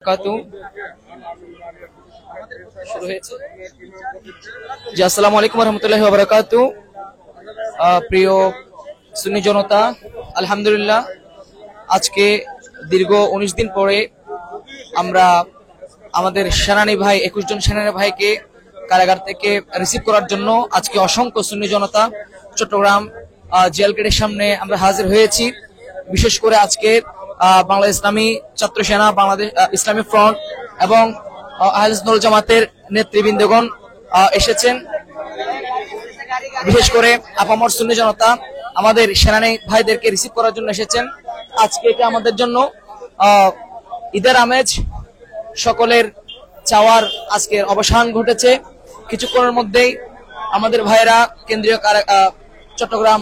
বারাকাতু। শুরু হয়েছে। জি, আসসালামু আলাইকুম রহমতুল্লাহি ওয়া বারাকাতু। প্রিয় সুন্নি জনতা, আলহামদুলিল্লাহ আজকে দীর্ঘ 19 দিন পরে আমরা আমাদের সেনানী ভাই 21 জন সেনানী ভাইকে কারাগার থেকে রিসিভ করার জন্য আজকে অসংখ্য সুন্নি জনতা চট্টগ্রাম জেল গেটের সামনে আমরা হাজির হয়েছি। বিশেষ করে আজকে বাংলাদেশ ইসলামী ছাত্র সেনা, বাংলাদেশ ইসলামী ফ্রন্ট এবং আহলে সুন্নাত ওয়াল জামাতের নেতৃবৃন্দগণ এসেছেন। বিশেষ করে আপামর সুন্নি জনতা আমাদের সেনানী ভাইদেরকে রিসিভ করার জন্য এসেছেন। আজকে এটা আমাদের জন্য ঈদের আমেজ, সকলের চাওয়ার আজকের অবসান ঘটেছে। কিছুক্ষণের মধ্যেই আমাদের ভাইয়েরা কেন্দ্রীয় চট্টগ্রাম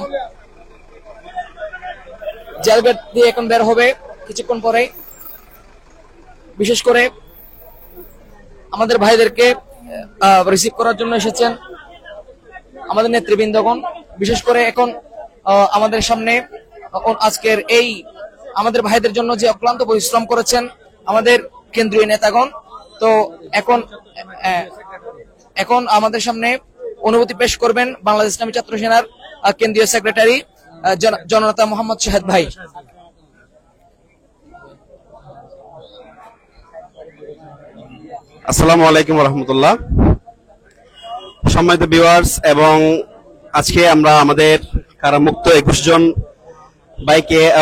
জেলগেট দিয়ে এখন বের হবে কিছুক্ষণ পরে। বিশেষ করে আমাদের ভাইদেরকে রিসিভ করার জন্য এসেছেন আমাদের নেতৃবৃন্দগণ। বিশেষ করে এখন আমাদের সামনে আজকের এই আমাদের ভাইদের জন্য যে অক্লান্ত পরিশ্রম করেছেন আমাদের কেন্দ্রীয় নেতাগণ, তো এখন আমাদের সামনে অনুভূতি পেশ করবেন বাংলাদেশ ইসলামী ছাত্র সেনার কেন্দ্রীয় সেক্রেটারি জননেতা মোহাম্মদ শাহেদ ভাই। আসসালামু আলাইকুম রহমতুল্লাহ। সম্মানিত ভিউয়ার্স, এবং আজকে আমরা আমাদের কারামুক্ত 21 জন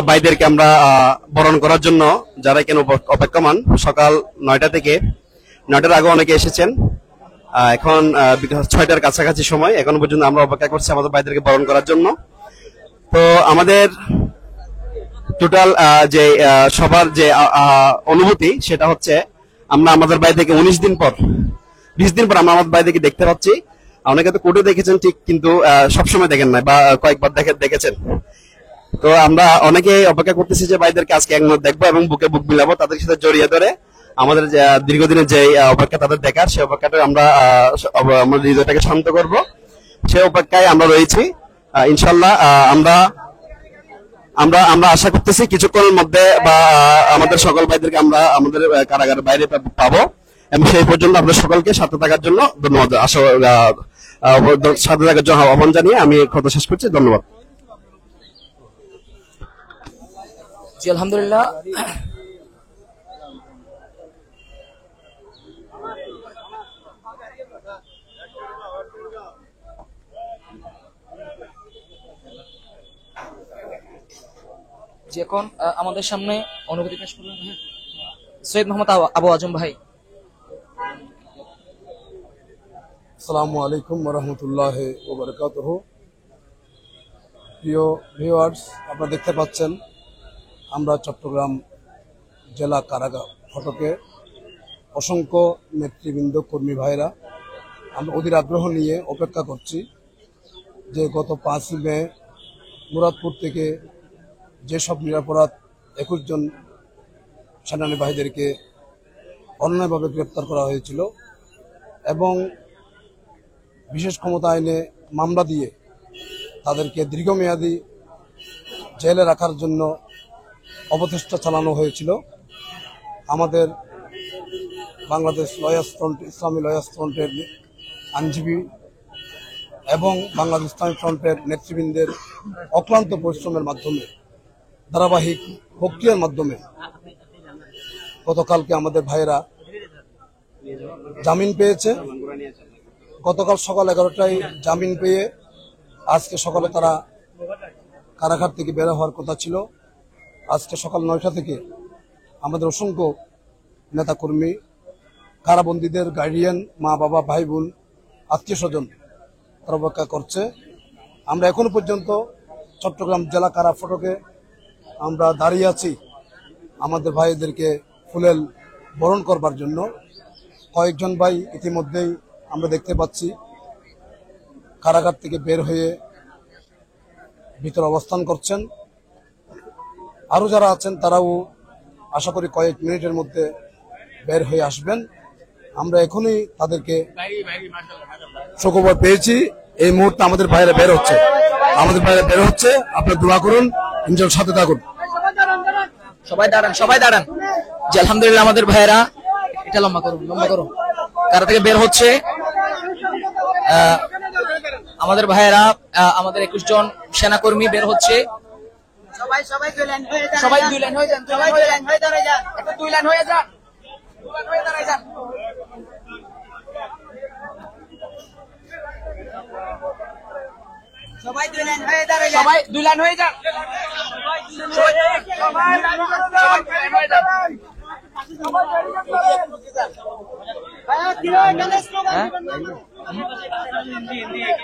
ভাইদেরকে আমরা বরণ করার জন্য যারা এখানে অপেক্ষমান, সকাল 9টা থেকে 9টার আগে অনেকে এসেছেন। এখন 6টার কাছাকাছি সময়, এখন পর্যন্ত আমরা অপেক্ষা করছি আমাদের ভাইদেরকে বরণ করার জন্য। তো আমাদের টোটাল যে সবার যে অনুভূতি সেটা হচ্ছে, আমরা আমাদের ভাইদেরকে 20 দিন পর আমরা আমাদের ভাইদেরকে দেখতে পাচ্ছি। অনেকে তো কোর্টে দেখেছেন ঠিক, কিন্তু সবসময় দেখেন না বা কয়েকবার দেখেছেন। তো আমরা অনেকে অপেক্ষা করতেছি যে ভাইদেরকে আজকে এক নজর দেখবো এবং বুকে বুক মিলাবো, তাদের সাথে জড়িয়ে ধরে আমাদের দীর্ঘদিনের যে অপেক্ষা তাদের দেখার, সেই অপেক্ষাটা আমরা আমাদের হৃদয়টাকে শান্ত করব, সেই অপেক্ষায় আমরা রয়েছি। ইনশাল্লাহ আমরা আশা করতেছি কিছুক্ষণের মধ্যে বা আমাদের সকল ভাইদেরকে আমরা আমাদের কারাগারের বাইরে পাবো। এবং সেই পর্যন্ত আপনাদের সকলকে সাথে থাকার জন্য ধন্যবাদ, সাথে থাকার জন্য আহ্বান জানিয়ে আমি কথা শেষ করছি। ধন্যবাদ। জি, আলহামদুলিল্লাহ। যে এখন আমাদের সামনে অনুভূতি পেশ করলেন সৈয়দ মোহাম্মদ আবু আজম ভাই। আসসালামু আলাইকুম রহমতুল্লাহি ওয়া বারাকাতুহু। প্রিয় ভিউয়ার্স, আপনারা দেখতে পাচ্ছেন আমরা চট্টগ্রাম জেলা কারাগার ফটকে অসংখ্য নেতৃবৃন্দ, কর্মী ভাইরা আমরা অধীর আগ্রহ নিয়ে অপেক্ষা করছি যে গত 5 মে মুরাদপুর থেকে যেসব নিরপরাধ 21 জন সেনানী ভাইদেরকে অন্যায়ভাবে গ্রেপ্তার করা হয়েছিল এবং বিশেষ ক্ষমতা আইনে মামলা দিয়ে তাদেরকে দীর্ঘমেয়াদী জেলে রাখার জন্য অপচেষ্টা চালানো হয়েছিল। আমাদের বাংলাদেশ লয়ার্স ফ্রন্ট, ইসলামী লয়ার্স ফ্রন্টের আইনজীবী এবং বাংলাদেশ ইসলামী ফ্রন্টের নেতৃবৃন্দের অক্লান্ত পরিশ্রমের মাধ্যমে, ধারাবাহিক প্রক্রিয়ার মাধ্যমে গতকালকে আমাদের ভাইয়েরা জামিন পেয়েছে। গতকাল সকাল 11টায় জামিন পেয়ে আজকে সকালে তারা কারাগার থেকে বের হওয়ার কথা ছিল। আজকে সকাল 9টা থেকে আমাদের অসংখ্য নেতাকর্মী, কারাবন্দীদের গার্ডিয়ান, মা বাবা, ভাই বোন, আত্মীয় স্বজন তারা অপেক্ষা করছে। আমরা এখনো পর্যন্ত চট্টগ্রাম জেলা কারা ফটকে আমরা দাঁড়িয়ে আছি আমাদের ভাইদেরকে ফুলেল বরণ করবার জন্য। কয়েকজন ভাই ইতিমধ্যেই আমরা দেখতে পাচ্ছি কারাগার থেকে বের হয়ে ভিতরে অবস্থান করছেন। আরো যারা আছেন তারাও আশা করি কয়েক মিনিটের মধ্যে বের হয়ে আসবেন। আমরা এখনই তাদেরকে সুখবর পেয়েছি, এই মুহূর্তে আমাদের ভাইরা বের হচ্ছে, আপনারা দোয়া করুন, ইনশাআল্লাহ সাথে থাকুন। সবাই দাঁড়ান, সবাই দাঁড়ান। জি আলহামদুলিল্লাহ আমাদের ভাইয়েরা এটা লম্বা করো কারা থেকে বের হচ্ছে। আমাদের ভাইয়েরা আমাদের 21 জন সেনাকর্মী বের হচ্ছে। সবাই দুই লাইন হয়ে যান, সবাই দুই লাইন হয়ে দাঁড়ায় যান, একটা দুই লাইন হয়ে যান, দাঁড়ায় যান। সবাই দুই লাইন হয়ে দাঁড়ায় যান, সবাই দুই লাইন হয়ে যান,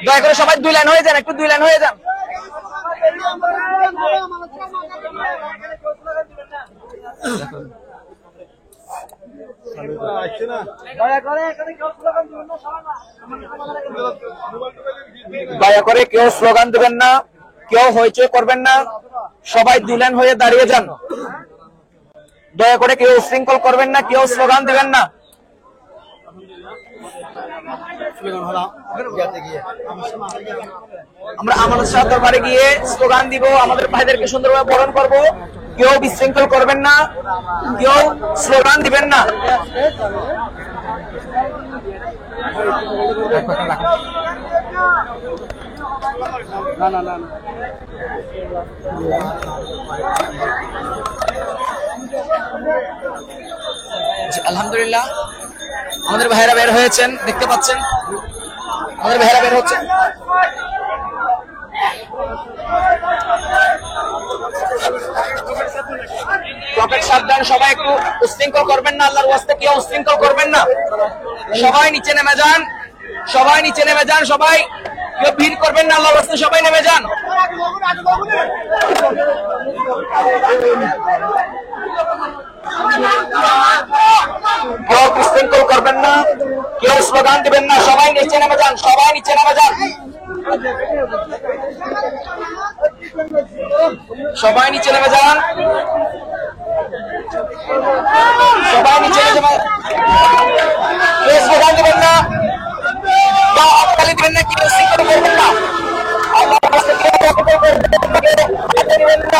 দয়া করে সবাই দুই লাইন হয়ে যান, একটু দুই লাইন হয়ে যান। দয়া করে কেউ স্লোগান দেবেন না, কেউ হইচই করবেন না, সবাই দুই লাইন হয়ে দাঁড়িয়ে যান। দয়া করে কেউ উশৃঙ্খল করবেন না, কেউ স্লোগান দিবেন না। আমরা আমাদের শাহ দরবারে গিয়ে স্লোগান দিব, আমাদের ভাইদেরকে সুন্দরভাবে বরণ করব। কেউ বিশৃঙ্খল করবেন না, কেউ স্লোগান দিবেন না। আলহামদুলিল্লাহ আমাদের ভাইয়েরা বের হয়েছেন, দেখতে পাচ্ছেন আমাদের ভাইয়েরা বের হচ্ছেন। সাবধান, সবাই একটু উশৃঙ্খল করবেন না, আল্লাহর ওয়াস্তে কেউ উশৃঙ্খল করবেন না। সবাই নিচে নেমে যান, সবাই নিচে নেমে যান, সবাই কেউ ভিড় করবেন না, আল্লাহর ওয়াস্তে সবাই নেমে যান। কেউ উশৃঙ্খল করবেন না, কেউ স্লোগান দিবেন না, সবাই নিচে নেমে যান, সবাই নিচে নেমে যান, সবাই নিচে নেমে যান, সবাই নিচে নেমে যান। কেউ স্লোগান দিবেন না, কেউ হাততালি দিবেন না, কেউ উশৃঙ্খল করবেন না, আল্লাহর ওয়াস্তে কেউ দিবেন না।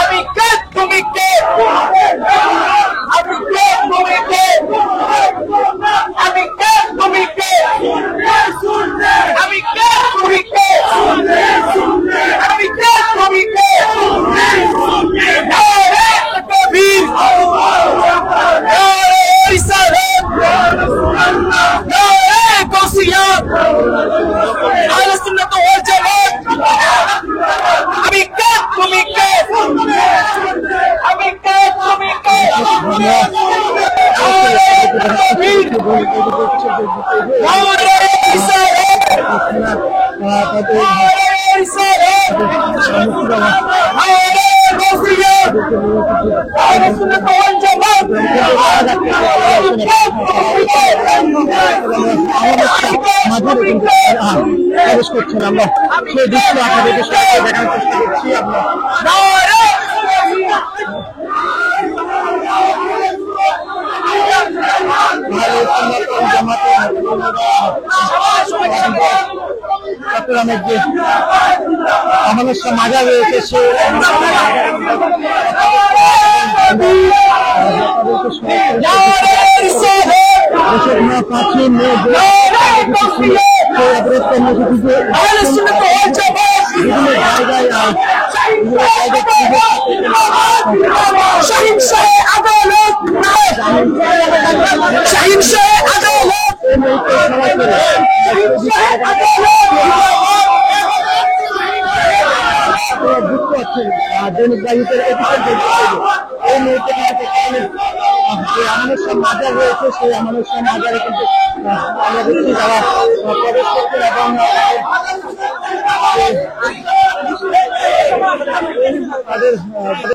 আমি কে, তুমি কে, আমি কে, তুমি কে, আমি কে, তুমি কে, আমি কে, তুমি কে, আমি কে, তুমি কে, নারে তাকবীর, নারে রিসালাত, নারে গাউসিয়্যা, আহলে সুন্নাত ওয়াল জামাত। আমি কে, তুমি কে, আমি কে, তুমি কে, নারে রিসালাত, নারে রিসালাত, নারে গাউসিয়্যা, আহলে সুন্নাত ওয়াল জামাত। প্রবেশ করছেন, আমরা সেই দৃশ্য আপনাদেরকে সাথে দেখানোর চেষ্টা করছি। আমরা চট্টগ্রামের যে আমাদের মাজার রয়েছে সে প্রাচীন যুক্ত আছেন দৈনিক বাহিনীর এই মুহূর্তে আমাদের সব মাজার রয়েছে সেই আমাদের সব মাজারে কিন্তু আমরা দেখছি যারা প্রবেশ করছেন এবং তাদের